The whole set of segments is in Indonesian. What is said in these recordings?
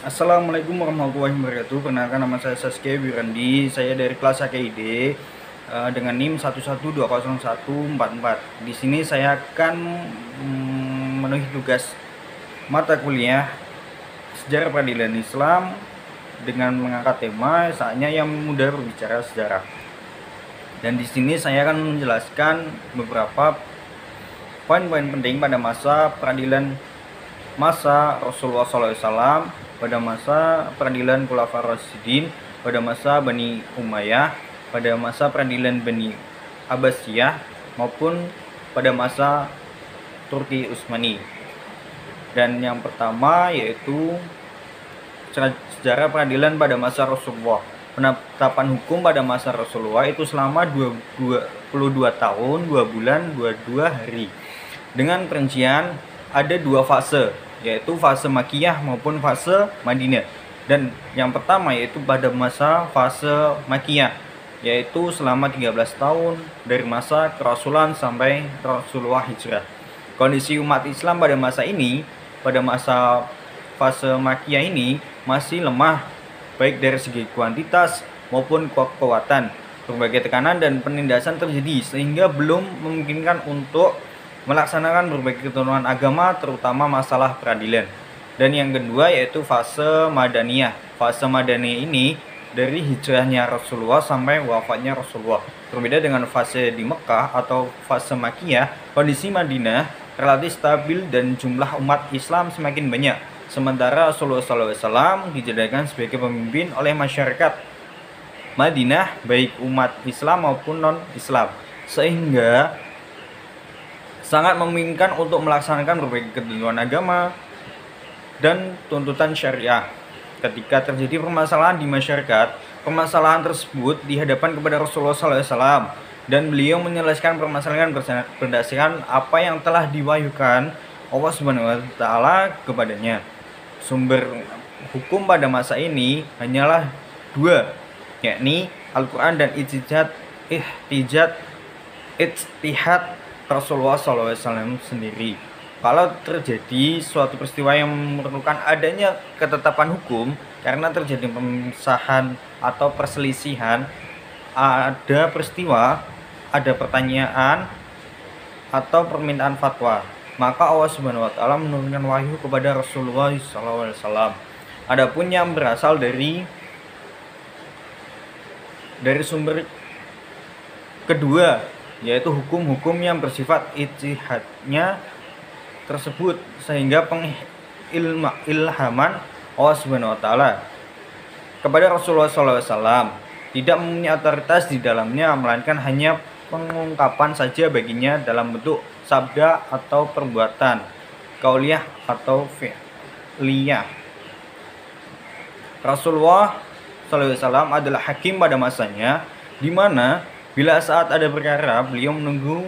Assalamualaikum warahmatullahi wabarakatuh. Perkenalkan, nama saya Saskia Wirandi. Saya dari kelas HKID dengan NIM 1120144. Di sini saya akan memenuhi tugas mata kuliah Sejarah Peradilan Islam dengan mengangkat tema saatnya yang mudah berbicara sejarah. Dan di sini saya akan menjelaskan beberapa poin-poin penting pada masa peradilan masa Rasulullah SAW, pada masa peradilan Khulafaur Rasyidin, pada masa Bani Umayyah, pada masa peradilan Bani Abbasiyah, maupun pada masa Turki Utsmani. Dan yang pertama yaitu sejarah peradilan pada masa Rasulullah. Penetapan hukum pada masa Rasulullah itu selama 22 tahun, 2 bulan, 22 hari. Dengan perincian ada 2 fase, yaitu fase Makkiyah maupun fase Madinah. Dan yang pertama yaitu pada masa fase Makkiyah, yaitu selama 13 tahun dari masa kerasulan sampai Rasulullah hijrah. Kondisi umat Islam pada masa ini, pada masa fase Makkiyah ini masih lemah, baik dari segi kuantitas maupun kekuatan. Berbagai tekanan dan penindasan terjadi sehingga belum memungkinkan untuk melaksanakan berbagai ketentuan agama, terutama masalah peradilan. Dan yang kedua yaitu fase Madaniyah. Fase Madaniyah ini dari hijrahnya Rasulullah sampai wafatnya Rasulullah. Berbeda dengan fase di Mekah atau fase Makkiyah, kondisi Madinah relatif stabil dan jumlah umat Islam semakin banyak. Sementara Rasulullah SAW dijadikan sebagai pemimpin oleh masyarakat Madinah, baik umat Islam maupun non-Islam, sehingga sangat memungkinkan untuk melaksanakan berbagai ketentuan agama dan tuntutan syariah. Ketika terjadi permasalahan di masyarakat, permasalahan tersebut dihadapkan kepada Rasulullah SAW dan beliau menyelesaikan permasalahan berdasarkan apa yang telah diwahyukan Allah Subhanahu wa taala kepadanya. Sumber hukum pada masa ini hanyalah 2, yakni Al-Quran dan ijtihad Rasulullah SAW sendiri. Kalau terjadi suatu peristiwa yang memerlukan adanya ketetapan hukum karena terjadi pemisahan atau perselisihan, ada peristiwa, ada pertanyaan atau permintaan fatwa, maka Allah Subhanahu wa taala menurunkan wahyu kepada Rasulullah SAW. Adapun yang berasal dari sumber kedua, yaitu hukum-hukum yang bersifat ijtihadnya tersebut, sehingga pengilhaman Allah Subhanahu wa taala kepada Rasulullah SAW tidak mempunyai otoritas di dalamnya, melainkan hanya pengungkapan saja baginya dalam bentuk sabda atau perbuatan, qauliyah atau fi'liyah. Rasulullah SAW adalah hakim pada masanya, di mana bila saat ada perkara beliau menunggu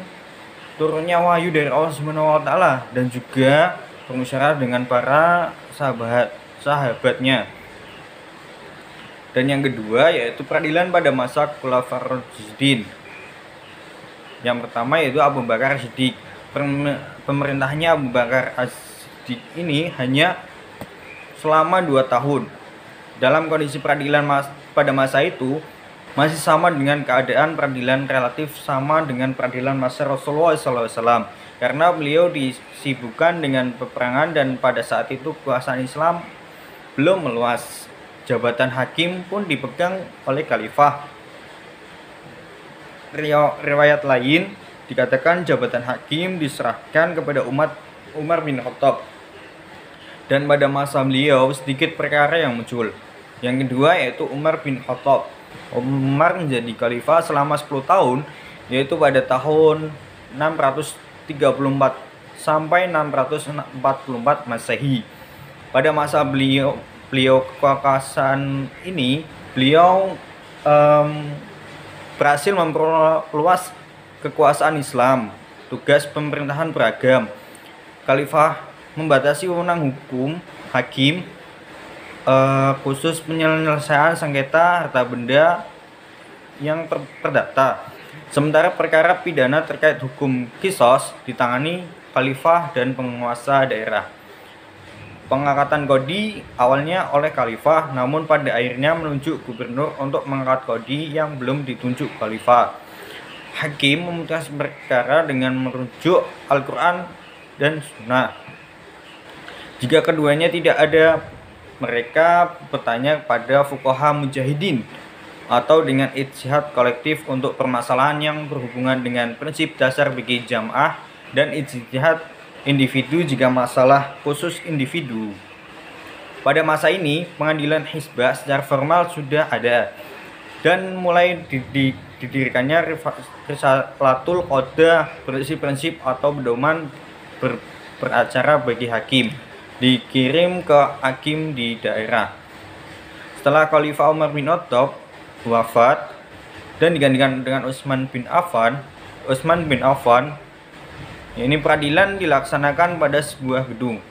turunnya wahyu dari Allah Subhanahu wa taala dan juga bermusyawarah dengan para sahabatnya. Dan yang kedua yaitu peradilan pada masa Khulafaur Rasyidin. Yang pertama yaitu Abu Bakar As-Siddiq. Pemerintahnya Abu Bakar As-Siddiq ini hanya selama 2 tahun. Dalam kondisi peradilan pada masa itu masih sama dengan keadaan peradilan, relatif sama dengan peradilan masa Rasulullah SAW, karena beliau disibukkan dengan peperangan dan pada saat itu kekuasaan Islam belum meluas. Jabatan hakim pun dipegang oleh khalifah. Riwayat lain dikatakan jabatan hakim diserahkan kepada Umar bin Khattab, dan pada masa beliau sedikit perkara yang muncul. Yang kedua yaitu Umar bin Khattab. Umar menjadi khalifah selama 10 tahun, yaitu pada tahun 634 sampai 644 Masehi. Pada masa beliau kekuasaan ini, beliau berhasil memperluas kekuasaan Islam. Tugas pemerintahan beragam. Khalifah membatasi wewenang hukum hakim, khusus penyelesaian sengketa harta benda yang perdata. Sementara perkara pidana terkait hukum qisas ditangani khalifah dan penguasa daerah. Pengangkatan Qadhi awalnya oleh khalifah, namun pada akhirnya menunjuk gubernur untuk mengangkat Qadhi yang belum ditunjuk khalifah. Hakim memutuskan perkara dengan merujuk Al-Quran dan Sunnah. Jika keduanya tidak ada, mereka bertanya pada fuqaha mujahidin atau dengan ijtihad kolektif untuk permasalahan yang berhubungan dengan prinsip dasar bagi jamaah dan ijtihad individu jika masalah khusus individu. Pada masa ini, pengadilan Hizbah secara formal sudah ada dan mulai didirikannya Risalatul Qadha, prinsip-prinsip atau pedoman beracara bagi hakim, dikirim ke hakim di daerah. Setelah Khalifah Umar bin Khattab wafat dan digantikan dengan Utsman bin Affan, ini peradilan dilaksanakan pada sebuah gedung.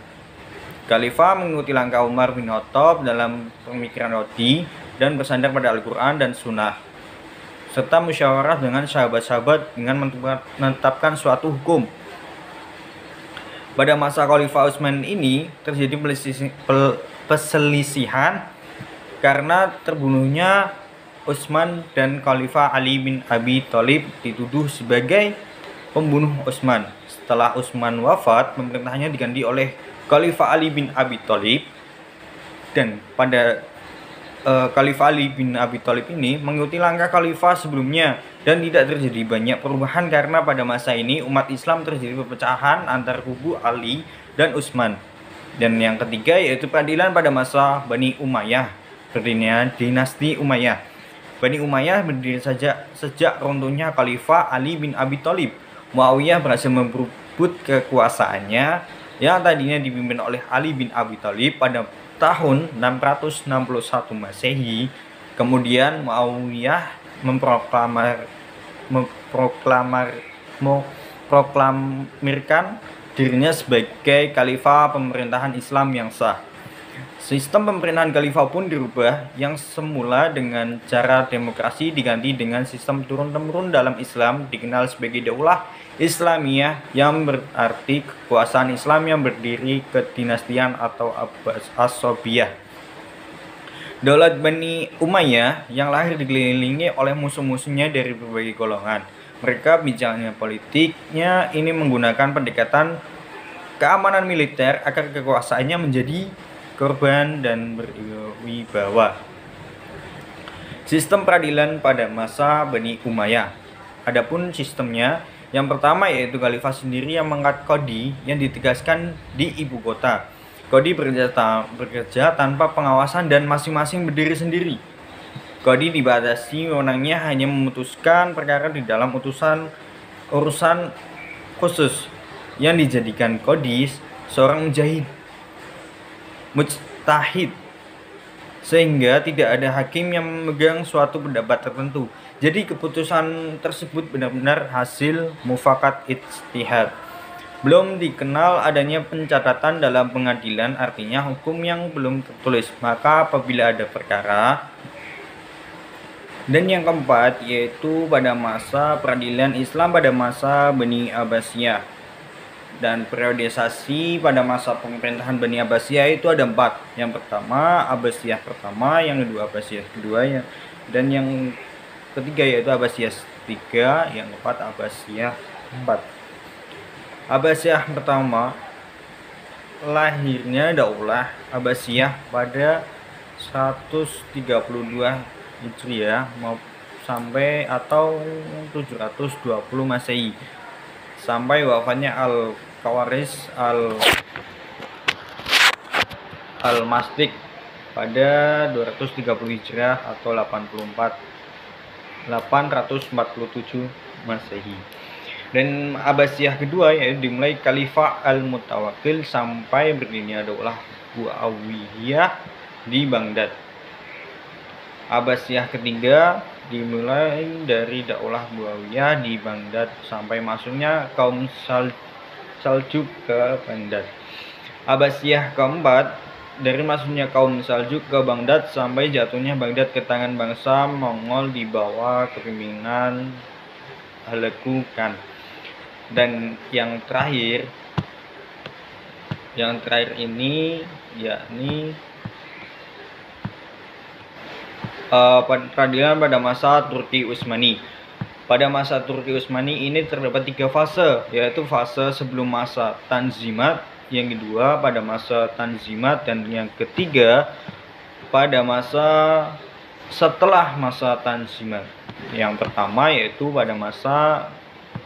Khalifah mengikuti langkah Umar bin Khattab dalam pemikiran Qadhi dan bersandar pada Al-Quran dan Sunnah, serta musyawarah dengan sahabat-sahabat dengan menetapkan suatu hukum. Pada masa Khalifah Utsman ini terjadi perselisihan karena terbunuhnya Utsman dan Khalifah Ali bin Abi Thalib dituduh sebagai pembunuh Utsman. Setelah Utsman wafat, pemerintahnya diganti oleh Khalifah Ali bin Abi Thalib, dan pada Khalifah Ali bin Abi Thalib ini mengikuti langkah khalifah sebelumnya dan tidak terjadi banyak perubahan karena pada masa ini umat Islam terjadi perpecahan antara kubu Ali dan Utsman. Dan yang ketiga yaitu peradilan pada masa Bani Umayyah, berdirinya dinasti Umayyah. Bani Umayyah berdiri sejak runtuhnya Khalifah Ali bin Abi Thalib. Muawiyah berhasil merebut kekuasaannya yang tadinya dipimpin oleh Ali bin Abi Thalib pada tahun 661 Masehi. Kemudian Muawiyah memproklamirkan dirinya sebagai khalifah pemerintahan Islam yang sah. Sistem pemerintahan khalifah pun dirubah, yang semula dengan cara demokrasi diganti dengan sistem turun-temurun dalam Islam dikenal sebagai Daulah Islamiyah, yang berarti kekuasaan Islam yang berdiri kedinastian atau Asobiyah. Daulat Bani Umayyah yang lahir dikelilingi oleh musuh-musuhnya dari berbagai golongan. Mereka bijaknya politiknya ini menggunakan pendekatan keamanan militer agar kekuasaannya menjadi korban dan berwibawa. Sistem peradilan pada masa Bani Umayyah. Adapun sistemnya, yang pertama yaitu khalifah sendiri yang mengangkat qadhi yang ditegaskan di ibu kota. Qadhi bekerja tanpa pengawasan dan masing-masing berdiri sendiri. Qadhi dibatasi wewenangnya hanya memutuskan perkara di dalam urusan khusus yang dijadikan qadhi seorang mujtahid, sehingga tidak ada hakim yang memegang suatu pendapat tertentu. Jadi keputusan tersebut benar-benar hasil mufakat ijtihad. Belum dikenal adanya pencatatan dalam pengadilan, artinya hukum yang belum tertulis. Maka apabila ada perkara. Dan yang keempat yaitu pada masa peradilan Islam pada masa Bani Abbasiyah. Dan periodisasi pada masa pemerintahan Bani Abbasiyah itu ada 4. Yang pertama Abbasiyah pertama, yang kedua Abbasiyah kedua, dan yang ketiga yaitu Abbasiyah 3, yang keempat Abbasiyah 4. Abbasiyah pertama, lahirnya Daulah Abbasiyah pada 132 Hijriah sampai atau 720 Masehi, sampai wafatnya Al-Khawaris Al-Mastik pada 230 Hijriah atau 847 Masehi. Dan Abbasiyah kedua yaitu dimulai Khalifah Al-Mutawakkil sampai berdirinya Daulah Muawiyah di Baghdad. Abbasiyah ketiga dimulai dari Daulah Muawiyah di Baghdad sampai masuknya kaum Saljuk ke Baghdad. Abbasiyah keempat dari masuknya kaum Saljuk ke Baghdad sampai jatuhnya Baghdad ke tangan bangsa Mongol di bawah kepemimpinan Hulagu Khan. Dan yang terakhir Yang terakhir ini yakni peradilan pada masa Turki Utsmani. Pada masa Turki Utsmani ini terdapat 3 fase, yaitu fase sebelum masa Tanzimat, yang kedua pada masa Tanzimat, dan yang ketiga pada masa setelah masa Tanzimat. Yang pertama yaitu pada masa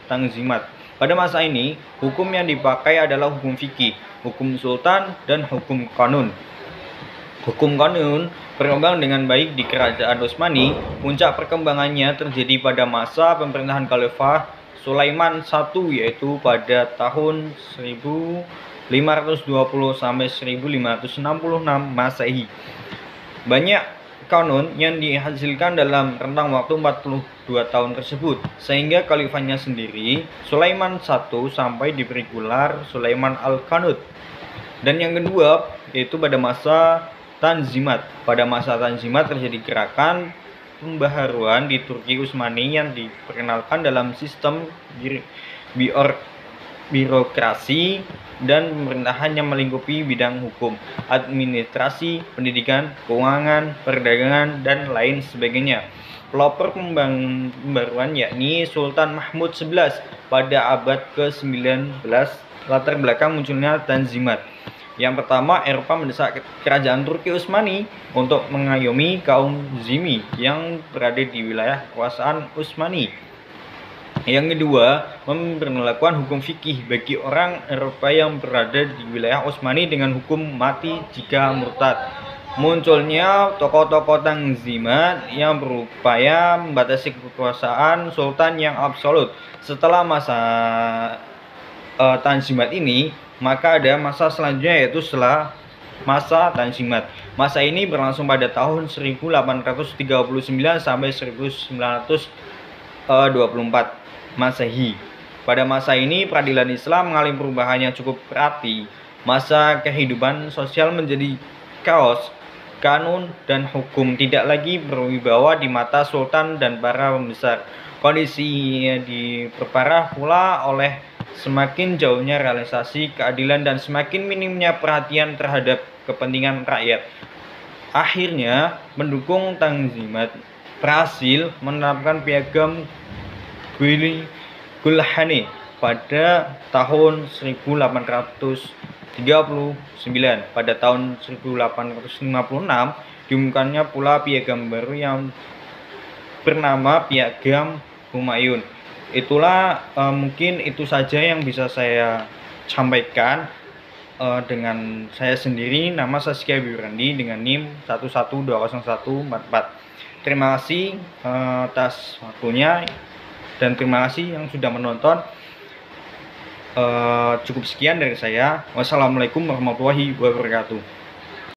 Tanzimat. Pada masa ini, hukum yang dipakai adalah hukum fikih, hukum sultan, dan hukum kanun. Hukum kanun berkembang dengan baik di Kerajaan Utsmani. Puncak perkembangannya terjadi pada masa pemerintahan Khalifah Sulaiman I, yaitu pada tahun 1520 sampai 1566 Masehi. Banyak kanun yang dihasilkan dalam rentang waktu 42 tahun tersebut, sehingga khalifahnya sendiri, Sulaiman I, sampai diberi gelar Sulaiman Al-Qanud. Dan yang kedua yaitu pada masa Tanzimat. Pada masa Tanzimat terjadi gerakan pembaharuan di Turki Utsmani yang diperkenalkan dalam sistem birokrasi dan pemerintahan yang melingkupi bidang hukum, administrasi, pendidikan, keuangan, perdagangan, dan lain sebagainya. Pelopor pembaruan yakni Sultan Mahmud XI pada abad ke-19. Latar belakang munculnya Tanzimat. Yang pertama, Eropa mendesak kerajaan Turki Utsmani untuk mengayomi kaum Zimmi yang berada di wilayah kekuasaan Utsmani. Yang kedua, memberlakukan hukum fikih bagi orang Eropa yang berada di wilayah Utsmani dengan hukum mati jika murtad. Munculnya tokoh-tokoh Tanzimat yang berupaya membatasi kekuasaan sultan yang absolut. Setelah masa Tanzimat ini, maka ada masa selanjutnya yaitu setelah masa Tanzimat. Masa ini berlangsung pada tahun 1839 sampai 1924 Masehi. Pada masa ini peradilan Islam mengalami perubahan yang cukup berarti. Masa kehidupan sosial menjadi kaos, kanun dan hukum tidak lagi berwibawa di mata sultan dan para pembesar. Kondisi diperparah pula oleh semakin jauhnya realisasi keadilan dan semakin minimnya perhatian terhadap kepentingan rakyat. Akhirnya, pendukung Tanzimat berhasil menerapkan piagam Gulhane pada tahun 1839. Pada tahun 1856 diumumkannya pula piagam baru yang bernama Piagam Humayun. Itulah mungkin itu saja yang bisa saya sampaikan dengan saya sendiri. Nama Saskia Biurandi dengan NIM 1120144. Terima kasih atas waktunya dan terima kasih yang sudah menonton. Cukup sekian dari saya. Wassalamualaikum warahmatullahi wabarakatuh.